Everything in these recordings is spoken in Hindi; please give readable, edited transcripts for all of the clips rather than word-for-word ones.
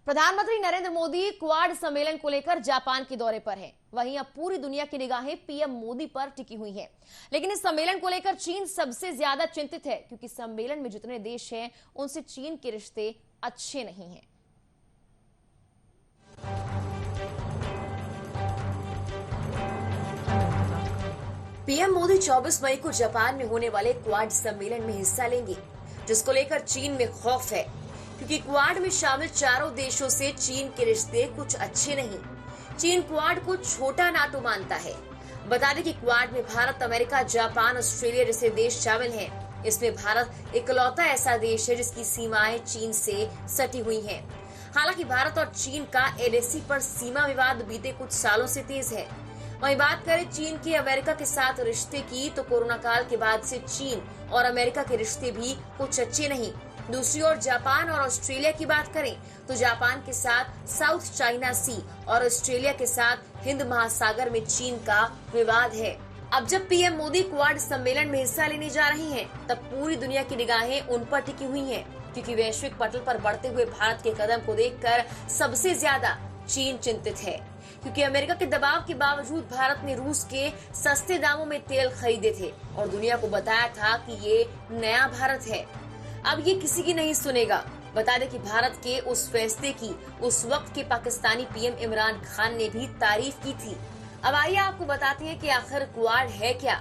प्रधानमंत्री नरेंद्र मोदी क्वाड सम्मेलन को लेकर जापान के दौरे पर हैं। वहीं अब पूरी दुनिया की निगाहें पीएम मोदी पर टिकी हुई हैं। लेकिन इस सम्मेलन को लेकर चीन सबसे ज्यादा चिंतित है, क्योंकि सम्मेलन में जितने देश हैं उनसे चीन के रिश्ते अच्छे नहीं हैं। पीएम मोदी 24 मई को जापान में होने वाले क्वाड सम्मेलन में हिस्सा लेंगे, जिसको लेकर चीन में खौफ है, क्योंकि क्वाड में शामिल चारों देशों से चीन के रिश्ते कुछ अच्छे नहीं। चीन क्वाड को छोटा नाटो मानता है। बता दें कि क्वाड में भारत, अमेरिका, जापान, ऑस्ट्रेलिया जैसे देश शामिल हैं। इसमें भारत इकलौता ऐसा देश है जिसकी सीमाएं चीन से सटी हुई हैं। हालांकि भारत और चीन का एलएसी पर सीमा विवाद बीते कुछ सालों से तेज है। वहीं बात करें चीन के अमेरिका के साथ रिश्ते की, तो कोरोना काल के बाद से चीन और अमेरिका के रिश्ते भी कुछ अच्छे नहीं। दूसरी ओर जापान और ऑस्ट्रेलिया की बात करें तो जापान के साथ साउथ चाइना सी और ऑस्ट्रेलिया के साथ हिंद महासागर में चीन का विवाद है। अब जब पीएम मोदी क्वाड सम्मेलन में हिस्सा लेने जा रहे हैं, तब पूरी दुनिया की निगाहें उन पर टिकी हुई हैं, क्योंकि वैश्विक पटल पर बढ़ते हुए भारत के कदम को देखकर सबसे ज्यादा चीन चिंतित है। क्योंकि अमेरिका के दबाव के बावजूद भारत ने रूस के सस्ते दामों में तेल खरीदे थे और दुनिया को बताया था कि ये नया भारत है। अब ये किसी की नहीं सुनेगा। बता दें कि भारत के उस फैसले की उस वक्त के पाकिस्तानी पीएम इमरान खान ने भी तारीफ की थी। अब आइए आपको बताते हैं कि आखिर क्वाड है क्या।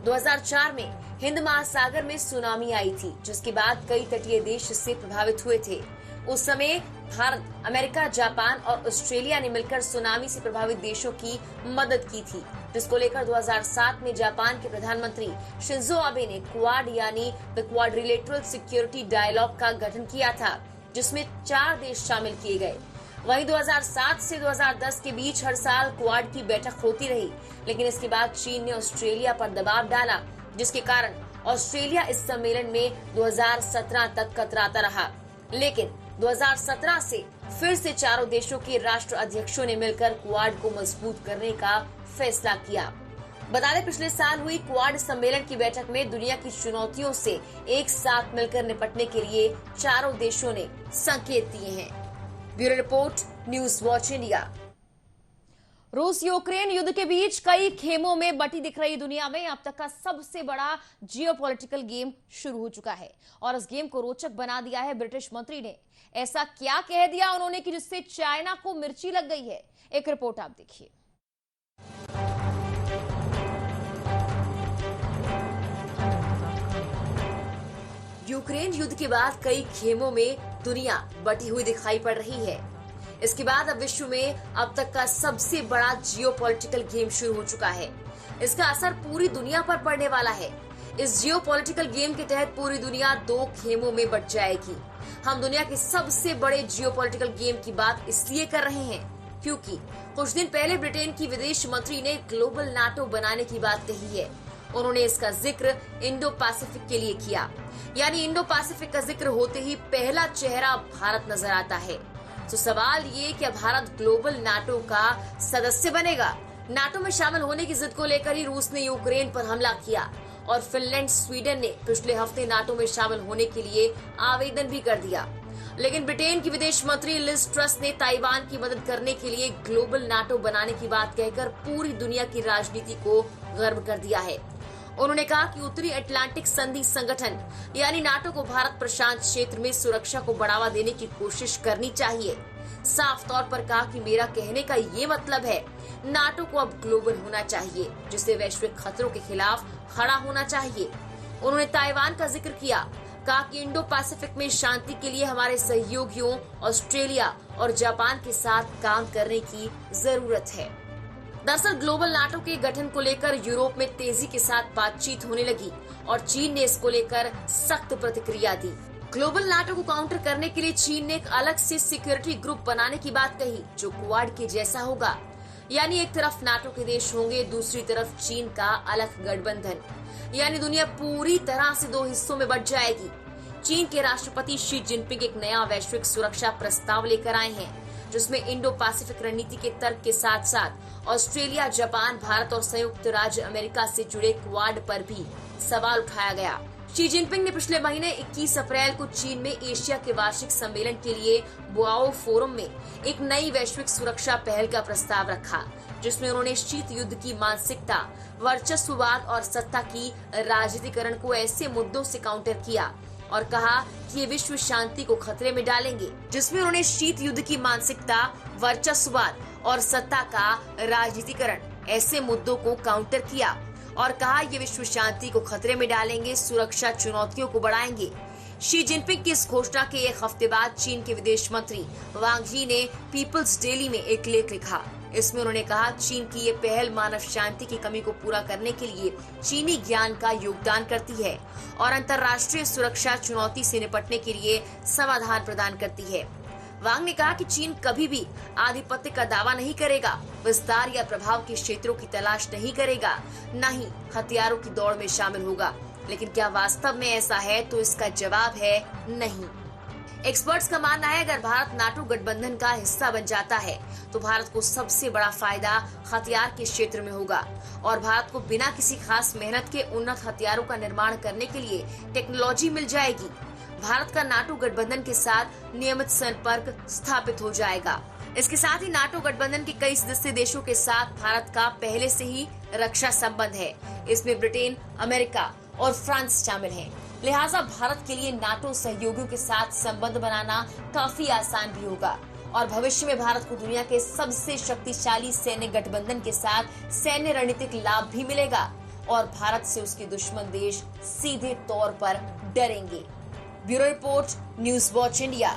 2004 में हिंद महासागर में सुनामी आई थी, जिसके बाद कई तटीय देश इससे प्रभावित हुए थे। उस समय भारत, अमेरिका, जापान और ऑस्ट्रेलिया ने मिलकर सुनामी से प्रभावित देशों की मदद की थी, जिसको लेकर 2007 में जापान के प्रधानमंत्री शिंजो आबे ने क्वाड यानी द क्वाड्रिलेटरल सिक्योरिटी डायलॉग का गठन किया था, जिसमें 4 देश शामिल किए गए। वहीं 2007 से 2010 के बीच हर साल क्वाड की बैठक होती रही, लेकिन इसके बाद चीन ने ऑस्ट्रेलिया पर दबाव डाला, जिसके कारण ऑस्ट्रेलिया इस सम्मेलन में 2017 तक कतराता रहा। लेकिन 2017 से फिर से चारों देशों के राष्ट्र अध्यक्षों ने मिलकर क्वाड को मजबूत करने का फैसला किया। बता दें, पिछले साल हुई क्वाड सम्मेलन की बैठक में दुनिया की चुनौतियों से एक साथ मिलकर निपटने के लिए चारों देशों ने संकेत दिए हैं। Bureau report, news watch India. रूस यूक्रेन युद्ध के बीच कई खेमों में बटी दिख रही दुनिया में अब तक का सबसे बड़ा जियोपॉलिटिकल गेम शुरू हो चुका है, और इस गेम को रोचक बना दिया है ब्रिटिश मंत्री ने। ऐसा क्या कह दिया उन्होंने कि जिससे चाइना को मिर्ची लग गई है। एक रिपोर्ट आप देखिए। यूक्रेन युद्ध के बाद कई खेमों में दुनिया बटी हुई दिखाई पड़ रही है। इसके बाद अब विश्व में अब तक का सबसे बड़ा जियोपॉलिटिकल गेम शुरू हो चुका है। इसका असर पूरी दुनिया पर पड़ने वाला है। इस जियोपॉलिटिकल गेम के तहत पूरी दुनिया 2 खेमों में बट जाएगी। हम दुनिया के सबसे बड़े जियोपॉलिटिकल गेम की बात इसलिए कर रहे हैं क्योंकि कुछ दिन पहले ब्रिटेन की विदेश मंत्री ने ग्लोबल नाटो बनाने की बात कही है। उन्होंने इसका जिक्र इंडो पैसिफिक के लिए किया, यानी इंडो पैसिफिक का जिक्र होते ही पहला चेहरा भारत नजर आता है। तो सवाल ये कि भारत ग्लोबल नाटो का सदस्य बनेगा। नाटो में शामिल होने की जिद को लेकर ही रूस ने यूक्रेन पर हमला किया, और फिनलैंड, स्वीडन ने पिछले हफ्ते नाटो में शामिल होने के लिए आवेदन भी कर दिया। लेकिन ब्रिटेन की विदेश मंत्री लिज ट्रस ने ताइवान की मदद करने के लिए ग्लोबल नाटो बनाने की बात कहकर पूरी दुनिया की राजनीति को गर्म कर दिया है। उन्होंने कहा कि उत्तरी अटलांटिक संधि संगठन यानी नाटो को भारत प्रशांत क्षेत्र में सुरक्षा को बढ़ावा देने की कोशिश करनी चाहिए। साफ तौर पर कहा कि मेरा कहने का ये मतलब है, नाटो को अब ग्लोबल होना चाहिए, जिससे वैश्विक खतरों के खिलाफ खड़ा होना चाहिए। उन्होंने ताइवान का जिक्र किया, कहा कि इंडो पैसिफिक में शांति के लिए हमारे सहयोगियों ऑस्ट्रेलिया और जापान के साथ काम करने की जरूरत है। दरअसल ग्लोबल नाटो के गठन को लेकर यूरोप में तेजी के साथ बातचीत होने लगी और चीन ने इसको लेकर सख्त प्रतिक्रिया दी। ग्लोबल नाटो को काउंटर करने के लिए चीन ने एक अलग से सिक्योरिटी ग्रुप बनाने की बात कही, जो क्वाड के जैसा होगा, यानी एक तरफ नाटो के देश होंगे, दूसरी तरफ चीन का अलग गठबंधन, यानी दुनिया पूरी तरह से 2 हिस्सों में बंट जाएगी। चीन के राष्ट्रपति शी जिनपिंग एक नया वैश्विक सुरक्षा प्रस्ताव लेकर आए हैं, जिसमें इंडो पैसिफिक रणनीति के तर्क के साथ साथ ऑस्ट्रेलिया, जापान, भारत और संयुक्त राज्य अमेरिका से जुड़े क्वाड पर भी सवाल उठाया गया, शी जिनपिंग ने पिछले महीने 21 अप्रैल को चीन में एशिया के वार्षिक सम्मेलन के लिए बोआओ फोरम में एक नई वैश्विक सुरक्षा पहल का प्रस्ताव रखा, जिसमें उन्होंने शीत युद्ध की मानसिकता, वर्चस्ववाद और सत्ता की राजनीतिकरण को ऐसे मुद्दों से काउंटर किया और कहा कि ये विश्व शांति को खतरे में डालेंगे। जिसमें उन्होंने शीत युद्ध की मानसिकता, वर्चस्ववाद और सत्ता का राजनीतिकरण ऐसे मुद्दों को काउंटर किया और कहा ये विश्व शांति को खतरे में डालेंगे, सुरक्षा चुनौतियों को बढ़ाएंगे। शी जिनपिंग की इस घोषणा के एक हफ्ते बाद चीन के विदेश मंत्री वांग यी ने पीपल्स डेली में एक लेख लिखा। इसमें उन्होंने कहा चीन की ये पहल मानव शांति की कमी को पूरा करने के लिए चीनी ज्ञान का योगदान करती है और अंतर्राष्ट्रीय सुरक्षा चुनौती से निपटने के लिए समाधान प्रदान करती है। वांग ने कहा कि चीन कभी भी आधिपत्य का दावा नहीं करेगा, विस्तार या प्रभाव के क्षेत्रों की तलाश नहीं करेगा, न ही हथियारों की दौड़ में शामिल होगा। लेकिन क्या वास्तव में ऐसा है? तो इसका जवाब है नहीं। एक्सपर्ट्स का मानना है अगर भारत नाटो गठबंधन का हिस्सा बन जाता है तो भारत को सबसे बड़ा फायदा हथियार के क्षेत्र में होगा और भारत को बिना किसी खास मेहनत के उन्नत हथियारों का निर्माण करने के लिए टेक्नोलॉजी मिल जाएगी। भारत का नाटो गठबंधन के साथ नियमित संपर्क स्थापित हो जाएगा। इसके साथ ही नाटो गठबंधन के कई सदस्य देशों के साथ भारत का पहले से ही रक्षा संबंध है। इसमें ब्रिटेन, अमेरिका और फ्रांस शामिल हैं। लिहाजा भारत के लिए नाटो सहयोगियों के साथ संबंध बनाना काफी आसान भी होगा और भविष्य में भारत को दुनिया के सबसे शक्तिशाली सैन्य गठबंधन के साथ सैन्य रणनीतिक लाभ भी मिलेगा और भारत से उसके दुश्मन देश सीधे तौर पर डरेंगे। Bureau report, news watch India.